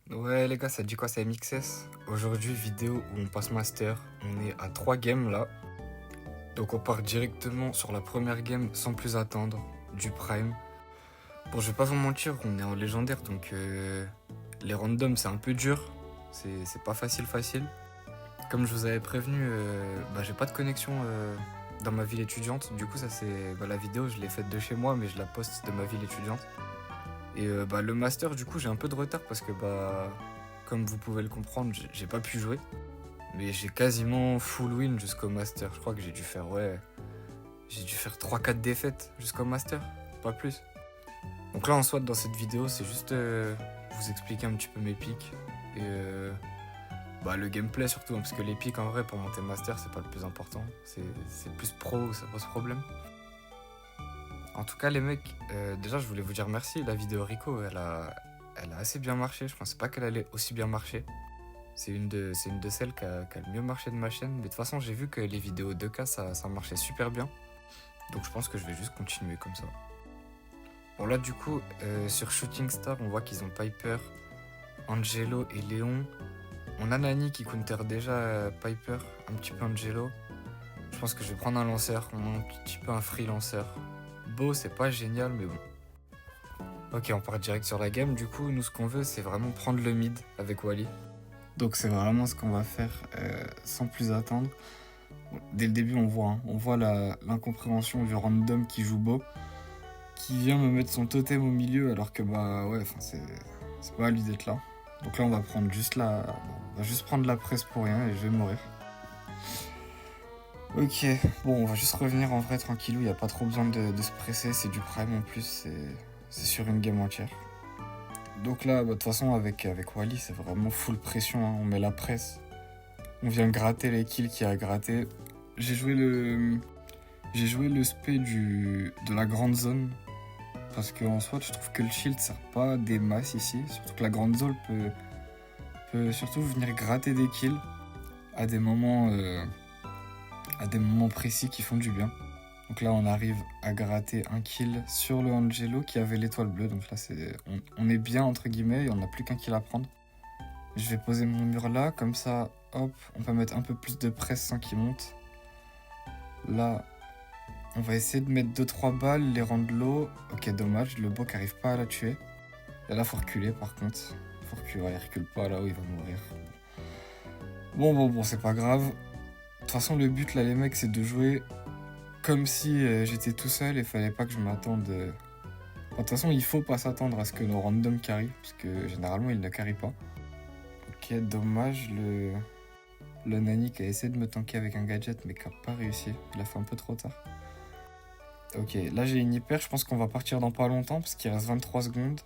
Ouais les gars, ça dit quoi, c'est MXS? Aujourd'hui, vidéo où on passe master. On est à 3 games là. Donc on part directement sur la première game sans plus attendre. Du prime. Bon, je vais pas vous mentir, on est en légendaire donc les randoms c'est un peu dur. C'est pas facile. Comme je vous avais prévenu, j'ai pas de connexion dans ma ville étudiante. Du coup, ça c'est. La vidéo, je l'ai faite de chez moi, mais je la poste de ma ville étudiante. Et le master, du coup, j'ai un peu de retard parce que, comme vous pouvez le comprendre, j'ai pas pu jouer. Mais j'ai quasiment full win jusqu'au master. Je crois que j'ai dû faire 3-4 défaites jusqu'au master, pas plus. Donc là, en soit, dans cette vidéo, c'est juste vous expliquer un petit peu mes pics. Et le gameplay surtout, hein, parce que les pics, en vrai, pour monter master, c'est pas le plus important. C'est plus pro où ça pose problème. En tout cas, les mecs, déjà, je voulais vous dire merci. La vidéo Rico, elle a assez bien marché. Je pensais pas qu'elle allait aussi bien marcher. C'est une de celles qui a le mieux marché de ma chaîne. Mais de toute façon, j'ai vu que les vidéos 2K, ça marchait super bien. Donc je pense que je vais juste continuer comme ça. Bon, là, du coup, sur Shooting Star, on voit qu'ils ont Piper, Angelo et Léon. On a Nani qui counter déjà Piper, un petit peu Angelo. Je pense que je vais prendre un lanceur, un petit peu un free lanceur. Beau, c'est pas génial, mais bon. Ok, on part direct sur la game. Du coup, nous, ce qu'on veut, c'est vraiment prendre le mid avec Wally. Donc, c'est vraiment ce qu'on va faire sans plus attendre. Dès le début, on voit l'incompréhension du random qui joue beau, qui vient me mettre son totem au milieu, alors que c'est pas à lui d'être là. Donc là, on va prendre on va juste prendre la presse pour rien et je vais mourir. Ok, bon, on va juste revenir en vrai tranquillou, y a pas trop besoin de se presser, c'est du prime en plus, c'est sur une game entière. Donc là, de toute façon, avec Wally, c'est vraiment full pression, hein. On met la presse, on vient gratter les kills qu'il y a à gratter. J'ai joué le spé de la grande zone, parce qu'en soi, je trouve que le shield sert pas des masses ici, surtout que la grande zone peut surtout venir gratter des kills à des moments précis qui font du bien. Donc là, on arrive à gratter un kill sur le Angelo qui avait l'étoile bleue. Donc là, on est bien entre guillemets et on n'a plus qu'un kill à prendre. Je vais poser mon mur là, comme ça, hop, on peut mettre un peu plus de presse sans qu'il monte. Là, on va essayer de mettre 2-3 balles, les rendre low. Ok, dommage, le bok n'arrive pas à la tuer. Et là, faut reculer par contre. Faut reculer, ouais, il recule pas là où il va mourir. Bon, c'est pas grave. De toute façon, le but là, les mecs, c'est de jouer comme si j'étais tout seul et fallait pas que je m'attende. De toute façon, il faut pas s'attendre à ce que nos randoms carry, parce que généralement ils ne carry pas. Ok, dommage, le Nani qui a essayé de me tanker avec un gadget mais qui a pas réussi. Il a fait un peu trop tard. Ok, là j'ai une hyper, je pense qu'on va partir dans pas longtemps parce qu'il reste 23 secondes.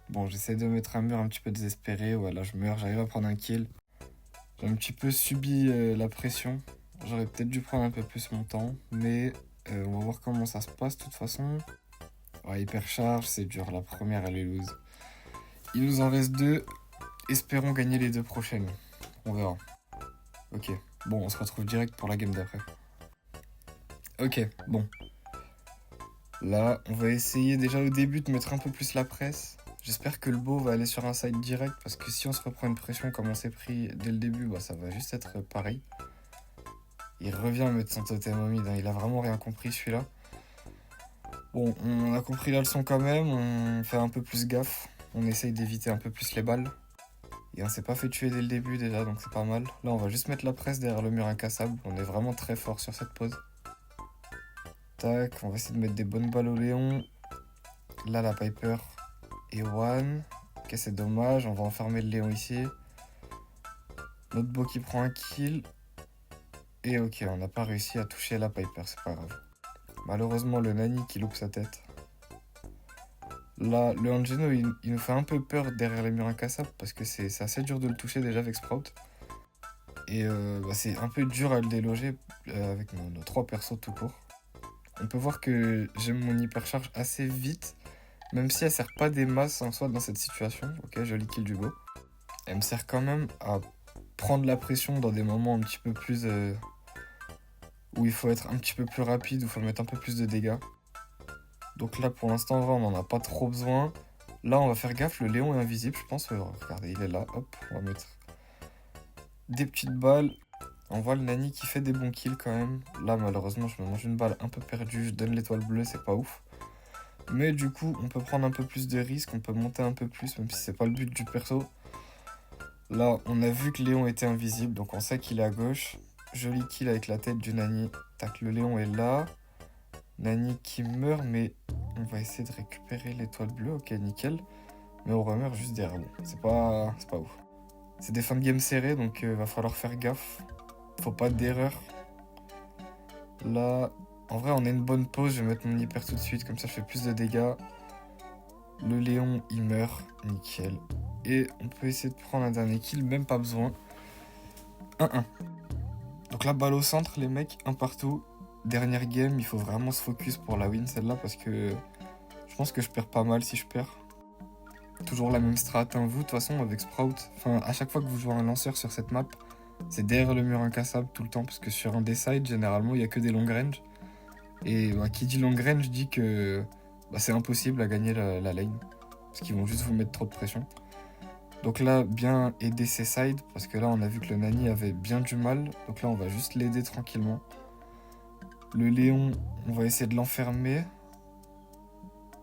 Bon, j'essaie de mettre un mur un petit peu désespéré. Ouais, là je meurs, j'arrive à prendre un kill. J'ai un petit peu subi la pression. J'aurais peut-être dû prendre un peu plus mon temps, mais on va voir comment ça se passe de toute façon. Ouais, hyper charge, c'est dur. La première, elle est lose. Il nous en reste 2. Espérons gagner les 2 prochaines. On verra. Ok, bon, on se retrouve direct pour la game d'après. Ok, bon. Là, on va essayer déjà au début de mettre un peu plus la presse. J'espère que le beau va aller sur un side direct, parce que si on se reprend une pression comme on s'est pris dès le début, ça va juste être pareil. Il revient mettre son totem au mid, hein. Il a vraiment rien compris celui-là. Bon, on a compris la leçon quand même, on fait un peu plus gaffe. On essaye d'éviter un peu plus les balles. Et on s'est pas fait tuer dès le début déjà, donc c'est pas mal. Là, on va juste mettre la presse derrière le mur incassable. On est vraiment très fort sur cette pause. Tac, on va essayer de mettre des bonnes balles au Léon. Là, la Piper et one. Ok, c'est dommage, on va enfermer le Léon ici. Notre beau qui prend un kill. Et ok, on n'a pas réussi à toucher la Piper, c'est pas grave. Malheureusement, le Nani qui loupe sa tête. Là, le Angelo, il nous fait un peu peur derrière les murs incassables parce que c'est assez dur de le toucher déjà avec Sprout. Et c'est un peu dur à le déloger avec nos 3 persos tout court. On peut voir que j'aime mon hypercharge assez vite, même si elle sert pas des masses en soi dans cette situation. Ok, joli kill du go. Elle me sert quand même à prendre la pression dans des moments un petit peu plus... où il faut être un petit peu plus rapide, où il faut mettre un peu plus de dégâts. Donc là, pour l'instant, on n'en a pas trop besoin. Là, on va faire gaffe, le Léon est invisible, je pense. Regardez, il est là. Hop, on va mettre des petites balles. On voit le Nani qui fait des bons kills quand même. Là, malheureusement, je me mange une balle un peu perdue. Je donne l'étoile bleue, c'est pas ouf. Mais du coup, on peut prendre un peu plus de risques. On peut monter un peu plus, même si c'est pas le but du perso. Là, on a vu que Léon était invisible, donc on sait qu'il est à gauche. Joli kill avec la tête du Nani. Tac, le Léon est là. Nani qui meurt, mais on va essayer de récupérer l'étoile bleue. Ok, nickel. Mais on remeurt juste derrière. Bon, c'est pas ouf. C'est des fins de game serrées, donc va falloir faire gaffe. Faut pas d'erreur. Là, en vrai, on a une bonne pause. Je vais mettre mon hyper tout de suite, comme ça je fais plus de dégâts. Le Léon, il meurt. Nickel. Et on peut essayer de prendre un dernier kill, même pas besoin. 1-1. Donc là, balle au centre, les mecs, un partout. Dernière game, il faut vraiment se focus pour la win, celle-là, parce que je pense que je perds pas mal si je perds. Toujours la même strat, hein. Vous, de toute façon, avec Sprout, enfin, à chaque fois que vous jouez un lanceur sur cette map, c'est derrière le mur incassable tout le temps, parce que sur un des sides, généralement, il n'y a que des long range. Et qui dit long range dit que c'est impossible à gagner la lane, parce qu'ils vont juste vous mettre trop de pression. Donc là, bien aider ces sides, parce que là, on a vu que le Nani avait bien du mal. Donc là, on va juste l'aider tranquillement. Le Léon, on va essayer de l'enfermer.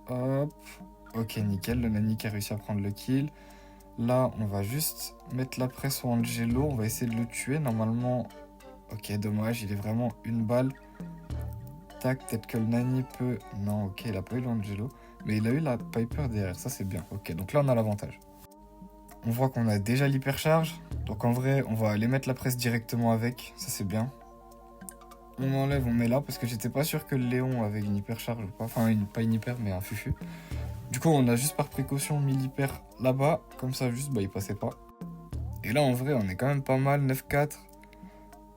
Hop. Ok, nickel, le Nani qui a réussi à prendre le kill. Là, on va juste mettre la presse sur Angelo. On va essayer de le tuer. Normalement, ok, dommage, il est vraiment une balle. Tac, peut-être que le Nani peut... Non, ok, il a pas eu l'Angelo. Mais il a eu la Piper derrière, ça c'est bien. Ok, donc là, on a l'avantage. On voit qu'on a déjà l'hypercharge. Donc en vrai, on va aller mettre la presse directement avec. Ça, c'est bien. On enlève, on met là, parce que j'étais pas sûr que le Léon avait une hypercharge ou pas. Enfin, pas une hyper, mais un fufu. Du coup, on a juste par précaution mis l'hyper là-bas. Comme ça, juste, il passait pas. Et là, en vrai, on est quand même pas mal. 9-4.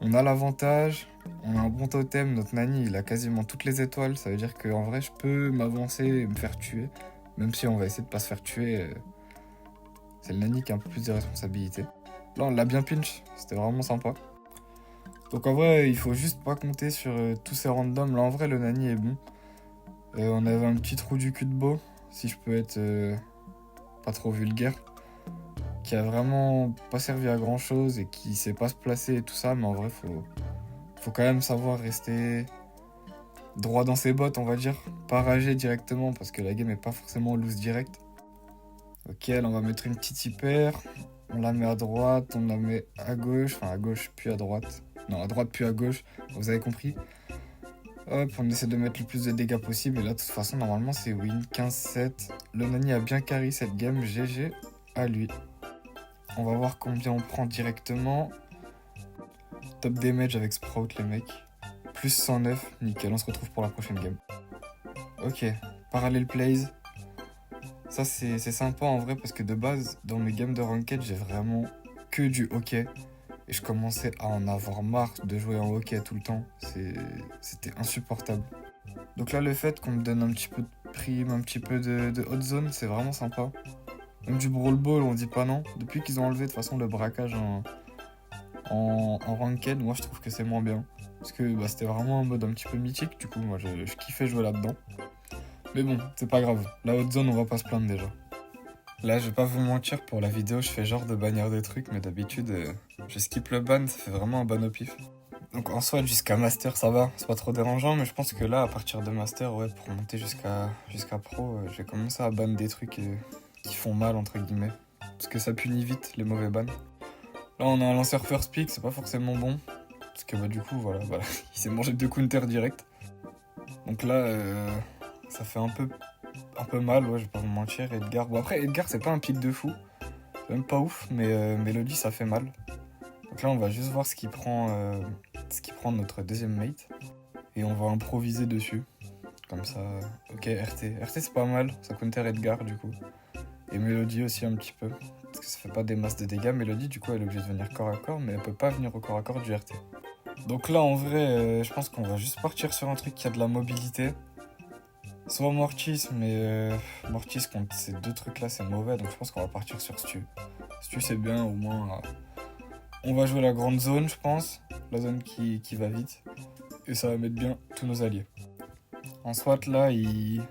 On a l'avantage. On a un bon totem. Notre Nani, il a quasiment toutes les étoiles. Ça veut dire qu'en vrai, je peux m'avancer et me faire tuer. Même si on va essayer de pas se faire tuer. C'est le Nani qui a un peu plus de responsabilité. Là, on l'a bien pinch. C'était vraiment sympa. Donc en vrai, il faut juste pas compter sur tous ces randoms. Là, en vrai, le Nani est bon. On avait un petit trou du cul de beau, si je peux être pas trop vulgaire, qui a vraiment pas servi à grand chose et qui sait pas se placer et tout ça, mais en vrai, faut quand même savoir rester droit dans ses bottes, on va dire. Pas rager directement parce que la game est pas forcément loose direct. Ok, là, on va mettre une petite hyper. On la met à droite, on la met à gauche, enfin à gauche puis à droite. Non, à droite puis à gauche, vous avez compris. Hop, on essaie de mettre le plus de dégâts possible. Et là, de toute façon, normalement, c'est win 15-7. Le Nani a bien carry cette game. GG à lui. On va voir combien on prend directement. Top damage avec Sprout, les mecs. Plus 109. Nickel, on se retrouve pour la prochaine game. Ok, parallel plays. Ça, c'est sympa en vrai parce que de base, dans mes games de ranked, j'ai vraiment que du hockey. Et je commençais à en avoir marre de jouer en hockey tout le temps. C'était insupportable. Donc là, le fait qu'on me donne un petit peu de prime, un petit peu de hot zone, c'est vraiment sympa. Même du brawl ball, on dit pas non. Depuis qu'ils ont enlevé de toute façon le braquage en ranked, moi je trouve que c'est moins bien. Parce que c'était vraiment un mode un petit peu mythique, du coup moi je kiffais jouer là-dedans. Mais bon, c'est pas grave. La hot zone, on va pas se plaindre déjà. Là, je vais pas vous mentir, pour la vidéo, je fais genre de bannir des trucs, mais d'habitude, je skip le ban, ça fait vraiment un ban au pif. Donc en soi, jusqu'à Master, ça va, c'est pas trop dérangeant, mais je pense que là, à partir de Master, ouais, pour monter jusqu'à Pro, je vais commencer à ban des trucs qui font mal, entre guillemets. Parce que ça punit vite, les mauvais bans. Là, on a un lanceur first pick, c'est pas forcément bon. Parce que du coup, voilà, il s'est mangé 2 counters direct. Donc là, ça fait un peu mal, ouais, je vais pas vous mentir. Edgar, bon après, Edgar, c'est pas un pick de fou. C'est même pas ouf, mais Melody, ça fait mal. Donc là, on va juste voir ce qu'il prend notre deuxième mate. Et on va improviser dessus. Comme ça. Ok, RT. RT, c'est pas mal. Ça counter Edgar, du coup. Et Melody aussi un petit peu. Parce que ça fait pas des masses de dégâts. Melody, du coup, elle est obligée de venir corps à corps, mais elle peut pas venir au corps à corps du RT. Donc là, en vrai, je pense qu'on va juste partir sur un truc qui a de la mobilité. Soit Mortis, mais Mortis contre ces deux trucs-là, c'est mauvais. Donc je pense qu'on va partir sur Stu. Stu, c'est bien, au moins. On va jouer la grande zone, je pense. La zone qui va vite. Et ça va mettre bien tous nos alliés. En SWAT, là, il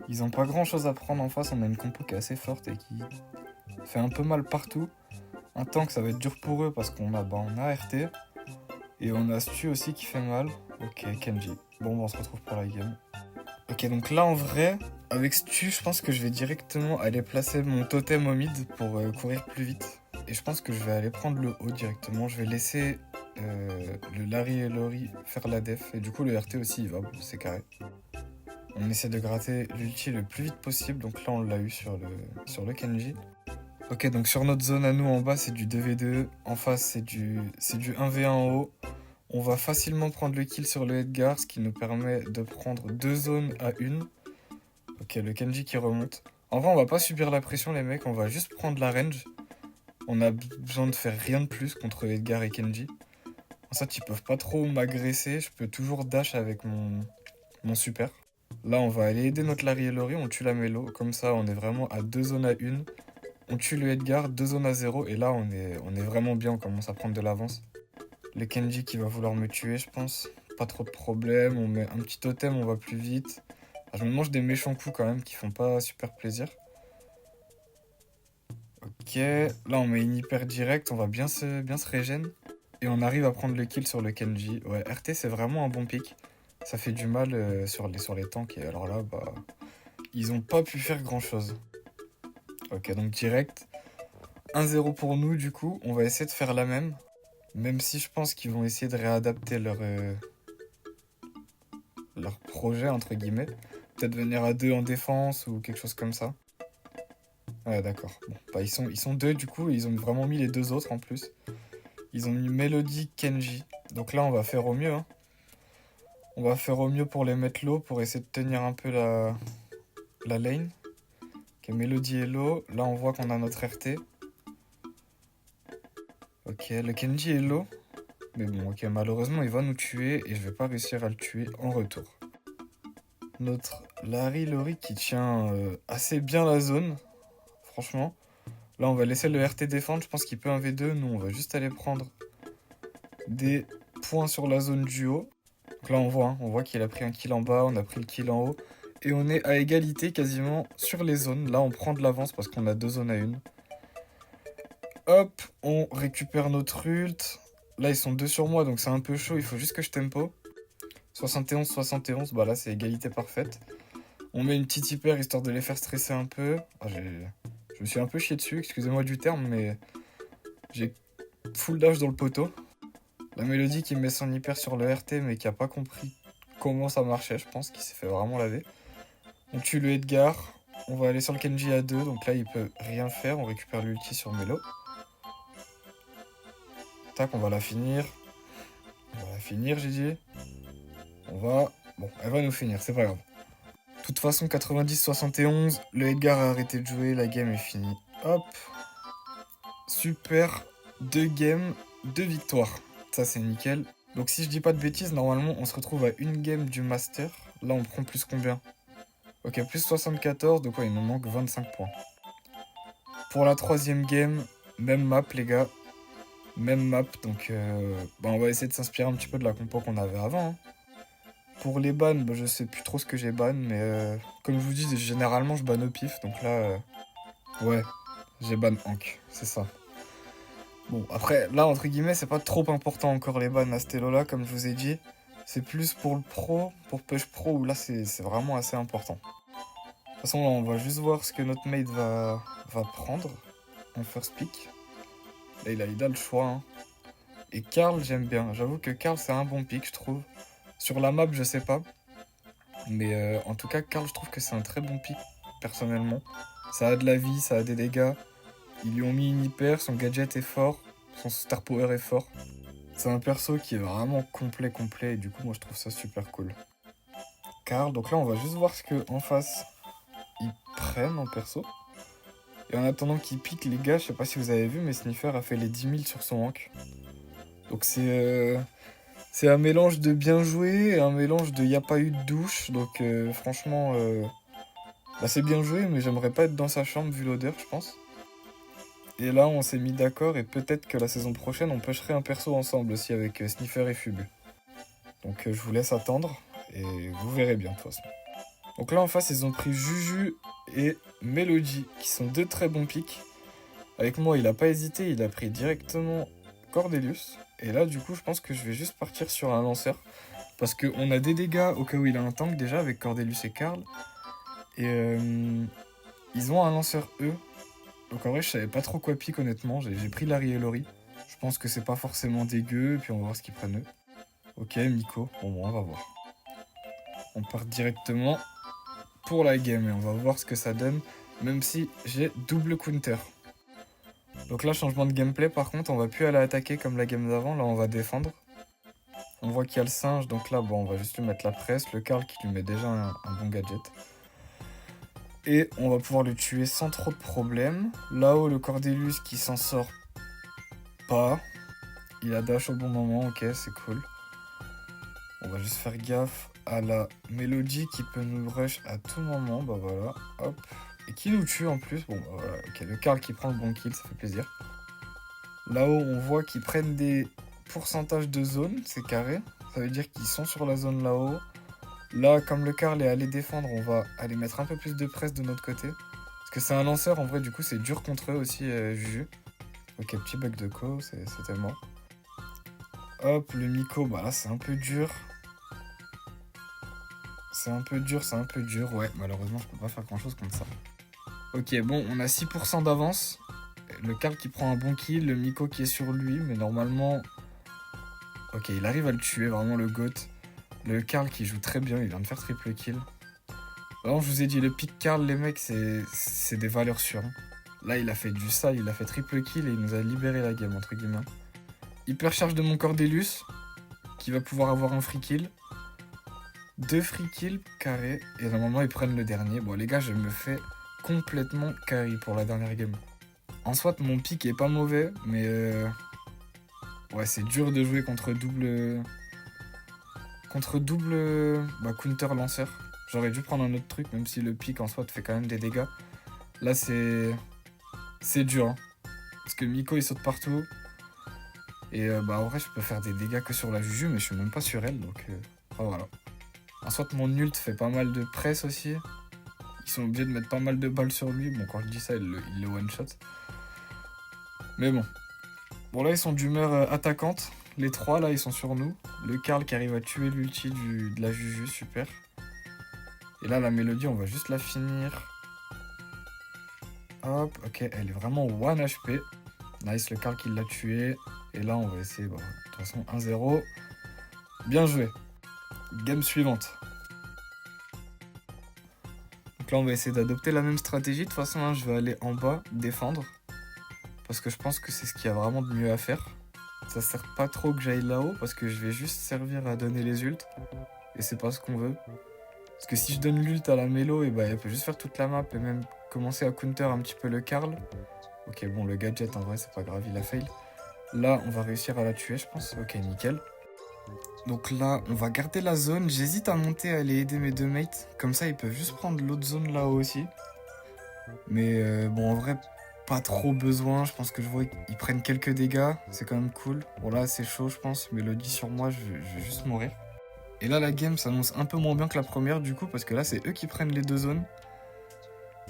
Ils ont pas grand chose à prendre en face, on a une compo qui est assez forte et qui fait un peu mal partout. Un tank ça va être dur pour eux parce on a RT. Et on a Stu aussi qui fait mal. Ok, Kenji. Bon, on se retrouve pour la game. Ok, donc là en vrai, avec Stu, je pense que je vais directement aller placer mon totem au mid pour courir plus vite. Et je pense que je vais aller prendre le haut directement. Je vais laisser le Larry et Lori faire la def. Et du coup, le RT aussi, il va, c'est carré. On essaie de gratter l'ulti le plus vite possible. Donc là, on l'a eu sur le Kenji. Ok, donc sur notre zone à nous en bas, c'est du 2v2. En face, c'est du 1v1 en haut. On va facilement prendre le kill sur le Edgar, ce qui nous permet de prendre 2 zones à 1. Ok, le Kenji qui remonte. En vrai, on va pas subir la pression, les mecs. On va juste prendre la range. On a besoin de faire rien de plus contre Edgar et Kenji. En fait, ils peuvent pas trop m'agresser. Je peux toujours dash avec mon super. Là, on va aller aider notre Larry et Lori. On tue la Mélo. Comme ça, on est vraiment à 2 zones à 1. On tue le Edgar, 2 zones à 0. Et là, on est vraiment bien. On commence à prendre de l'avance. Le Kenji qui va vouloir me tuer, je pense. Pas trop de problème. On met un petit totem, on va plus vite. Je me mange des méchants coups quand même qui font pas super plaisir. Ok, là on met une hyper direct, on va bien se régène. Et on arrive à prendre le kill sur le Kenji. Ouais, RT c'est vraiment un bon pick. Ça fait du mal sur les tanks. Et alors là, bah, ils ont pas pu faire grand chose. Ok, donc direct. 1-0 pour nous du coup. On va essayer de faire la même. Même si je pense qu'ils vont essayer de réadapter leur projet, entre guillemets. Peut-être venir à 2 en défense ou quelque chose comme ça. Ouais, d'accord. Bon, bah, ils sont 2 du coup, et ils ont vraiment mis les 2 autres en plus. Ils ont mis Melody, Kenji. Donc là, on va faire au mieux. Hein. On va faire au mieux pour les mettre low, pour essayer de tenir un peu la lane. Ok, Melody est low. Là, on voit qu'on a notre RT. Ok, le Kenji est low. Mais bon, ok, malheureusement, il va nous tuer et je vais pas réussir à le tuer en retour. Notre Larry Lori qui tient assez bien la zone, franchement. Là, on va laisser le RT défendre. Je pense qu'il peut 1v2. Nous, on va juste aller prendre des points sur la zone du haut. Donc là, on voit qu'il a pris un kill en bas. On a pris le kill en haut. Et on est à égalité quasiment sur les zones. Là, on prend de l'avance parce qu'on a 2 zones à 1. Hop, on récupère notre ult. Là, ils sont 2 sur moi, donc c'est un peu chaud. Il faut juste que je tempo. 71-71, bah là, c'est égalité parfaite. On met une petite hyper histoire de les faire stresser un peu. Ah, je me suis un peu chié dessus, excusez-moi du terme, mais j'ai full dash dans le poteau. La Mélodie qui met son hyper sur le RT, mais qui a pas compris comment ça marchait, je pense, qui s'est fait vraiment laver. On tue le Edgar. On va aller sur le Kenji à 2, donc là, il peut rien faire. On récupère l'ulti sur Mélo. Tac, on va la finir. On va la finir, j'ai dit. Bon, elle va nous finir, c'est pas grave. De toute façon, 90-71, le Edgar a arrêté de jouer, la game est finie. Hop. Super. 2 games, 2 victoires. Ça, c'est nickel. Donc, si je dis pas de bêtises, normalement, on se retrouve à une game du Master. Là, on prend plus combien? Ok, plus 74, donc ouais, il nous manque 25 points. Pour la 3ème game, même map, les gars. Même map, donc on va essayer de s'inspirer un petit peu de la compo qu'on avait avant. Hein. Pour les bans, bah, je sais plus trop ce que j'ai ban, mais comme je vous dis, généralement je ban au pif, donc là, ouais, j'ai ban Hank, c'est ça. Bon, après, là, entre guillemets, c'est pas trop important encore les bans à cet elo-là, comme je vous ai dit. C'est plus pour le pro, pour push pro, où là, c'est vraiment assez important. De toute façon, là, on va juste voir ce que notre mate va prendre en first pick. Là, il a le choix. Hein. Et Karl, j'aime bien. J'avoue que Karl, c'est un bon pick, je trouve. Sur la map, je sais pas. Mais en tout cas, Karl, je trouve que c'est un très bon pick, personnellement. Ça a de la vie, ça a des dégâts. Ils lui ont mis une hyper, son gadget est fort, son star power est fort. C'est un perso qui est vraiment complet, et du coup, moi, je trouve ça super cool. Karl, donc là, on va juste voir ce qu'en face, ils prennent en perso. Et en attendant qu'il pique, les gars, je sais pas si vous avez vu, mais Sniffer a fait les 10 000 sur son rank. Donc c'est un mélange de bien joué et un mélange de y a pas eu de douche. Donc franchement, bah, c'est bien joué, mais j'aimerais pas être dans sa chambre vu l'odeur, je pense. Et là, on s'est mis d'accord et peut-être que la saison prochaine, on pêcherait un perso ensemble aussi avec Sniffer et Fub. Donc je vous laisse attendre et vous verrez bien de toute façon. Donc là en face ils ont pris Juju et Melody qui sont deux très bons picks. Avec moi il a pas hésité, il a pris directement Cordelius. Et là du coup je pense que je vais juste partir sur un lanceur. Parce qu'on a des dégâts au cas où il a un tank déjà avec Cordelius et Karl. Et ils ont un lanceur E. Donc en vrai je savais pas trop quoi pique honnêtement. J'ai pris Larry et Lori. Je pense que c'est pas forcément dégueu. Puis on va voir ce qu'ils prennent eux. Ok Miko, bon on va voir. On part directement pour la game et on va voir ce que ça donne. Même si j'ai double counter. Donc là changement de gameplay par contre. On va plus aller attaquer comme la game d'avant. Là on va défendre. On voit qu'il y a le singe, donc là, bon, on va juste lui mettre la presse. Le Karl qui lui met déjà un bon gadget. Et on va pouvoir le tuer sans trop de problèmes. Là-haut, le Cordelius qui s'en sort pas. Il a dash au bon moment, ok, c'est cool. On va juste faire gaffe à la Mélodie qui peut nous rush à tout moment. Bah voilà, hop. Et qui nous tue en plus. Bon, bah voilà, ok, le Karl qui prend le bon kill, ça fait plaisir. Là-haut, on voit qu'ils prennent des pourcentages de zone, c'est carré. Ça veut dire qu'ils sont sur la zone là-haut. Là, comme le Karl est allé défendre, on va aller mettre un peu plus de presse de notre côté. Parce que c'est un lanceur, en vrai, du coup, c'est dur contre eux aussi, Juju. Ok, petit bug de co, c'était mort. Hop, le Miko, bah là, c'est un peu dur. C'est un peu dur. Ouais, malheureusement, je peux pas faire grand-chose contre ça. Ok, bon, on a 6% d'avance. Le Karl qui prend un bon kill, le Miko qui est sur lui, mais normalement... Ok, il arrive à le tuer, vraiment le GOAT. Le Karl qui joue très bien, il vient de faire triple kill. Alors je vous ai dit, le pick Karl, les mecs, c'est des valeurs sûres. Là, il a fait du sale, il a fait triple kill et il nous a libéré la game, entre guillemets. Hyper charge de mon Cordelius, qui va pouvoir avoir un free kill. 2 free kills carré, et normalement ils prennent le dernier. Bon les gars, je me fais complètement carry pour la dernière game. En soit, mon pick est pas mauvais, mais ouais, c'est dur de jouer contre double counter lanceur. J'aurais dû prendre un autre truc, même si le pick en soi fait quand même des dégâts. Là, c'est dur, hein. Parce que Miko, il saute partout. Et bah en vrai, je peux faire des dégâts que sur la Juju, mais je suis même pas sur elle, donc voilà. En soit, mon ult fait pas mal de presse aussi. Ils sont obligés de mettre pas mal de balles sur lui. Bon, quand je dis ça, il le one-shot. Mais bon. Bon, là, ils sont d'humeur attaquante. Les trois, là, ils sont sur nous. Le Karl qui arrive à tuer l'ulti de la Juju, super. Et là, la Mélodie, on va juste la finir. Hop, ok, elle est vraiment 1 HP. Nice, le Karl qui l'a tué. Et là, on va essayer, bon, de toute façon, 1-0. Bien joué. Game suivante. Donc là, on va essayer d'adopter la même stratégie. De toute façon, hein, je vais aller en bas, défendre. Parce que je pense que c'est ce qu'il y a vraiment de mieux à faire. Ça sert pas trop que j'aille là-haut, parce que je vais juste servir à donner les ults. Et c'est pas ce qu'on veut. Parce que si je donne l'ult à la Mélo, et bah, elle peut juste faire toute la map et même commencer à counter un petit peu le Karl. Ok, bon, le gadget, en vrai, c'est pas grave, il a fail. Là, on va réussir à la tuer, je pense. Ok, nickel. Donc là, on va garder la zone. J'hésite à monter, à aller aider mes deux mates. Comme ça, ils peuvent juste prendre l'autre zone là-haut aussi. Mais bon, en vrai, pas trop besoin. Je pense que je vois qu'ils prennent quelques dégâts. C'est quand même cool. Bon, là, c'est chaud, je pense. Mélodie sur moi, je vais juste mourir. Et là, la game s'annonce un peu moins bien que la première, du coup, parce que là, c'est eux qui prennent les deux zones.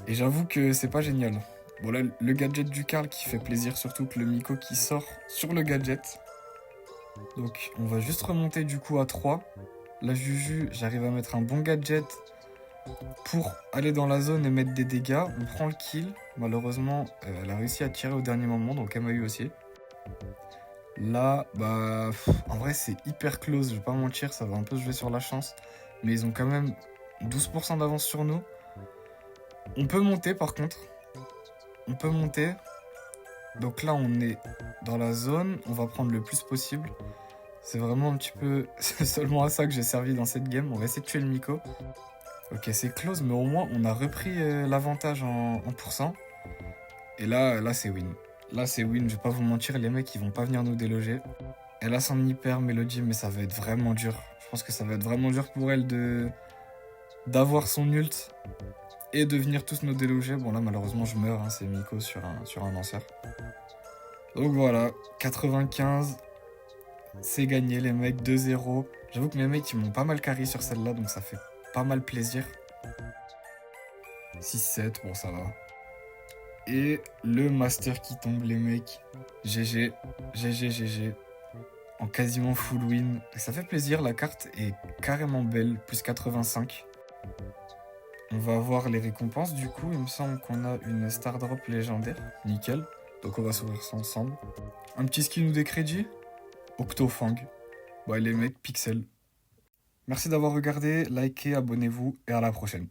Et j'avoue que c'est pas génial. Bon, là, le gadget du Karl qui fait plaisir, surtout que le Miko qui sort sur le gadget. Donc, on va juste remonter du coup à 3. La Juju, j'arrive à mettre un bon gadget pour aller dans la zone et mettre des dégâts. On prend le kill. Malheureusement, elle a réussi à tirer au dernier moment, donc elle m'a eu aussi. Là, bah, en vrai, c'est hyper close, je vais pas mentir, ça va un peu se jouer sur la chance. Mais ils ont quand même 12% d'avance sur nous. On peut monter par contre. On peut monter. Donc là, on est dans la zone. On va prendre le plus possible. C'est vraiment un petit peu... C'est seulement à ça que j'ai servi dans cette game. On va essayer de tuer le Miko. Ok, c'est close, mais au moins, on a repris l'avantage en pourcent. Et là c'est win. Là, c'est win, je vais pas vous mentir, les mecs, ils vont pas venir nous déloger. Elle a son hyper Mélodie, mais ça va être vraiment dur. Je pense que ça va être vraiment dur pour elle d'avoir son ult et de venir tous nous déloger. Bon, là, malheureusement, je meurs, hein, c'est Miko sur un lanceur. Donc voilà, 95, c'est gagné, les mecs, 2-0. J'avoue que mes mecs, ils m'ont pas mal carry sur celle-là, donc ça fait pas mal plaisir. 6-7, bon ça va. Et le master qui tombe les mecs. GG, GG, GG. En quasiment full win. Et ça fait plaisir, la carte est carrément belle, plus 85. On va avoir les récompenses du coup, il me semble qu'on a une Star Drop légendaire. Nickel. Donc on va s'ouvrir ça ensemble. Un petit skin ou des crédits. Octofang. Ouais les mecs, Pixel. Merci d'avoir regardé, likez, abonnez-vous et à la prochaine.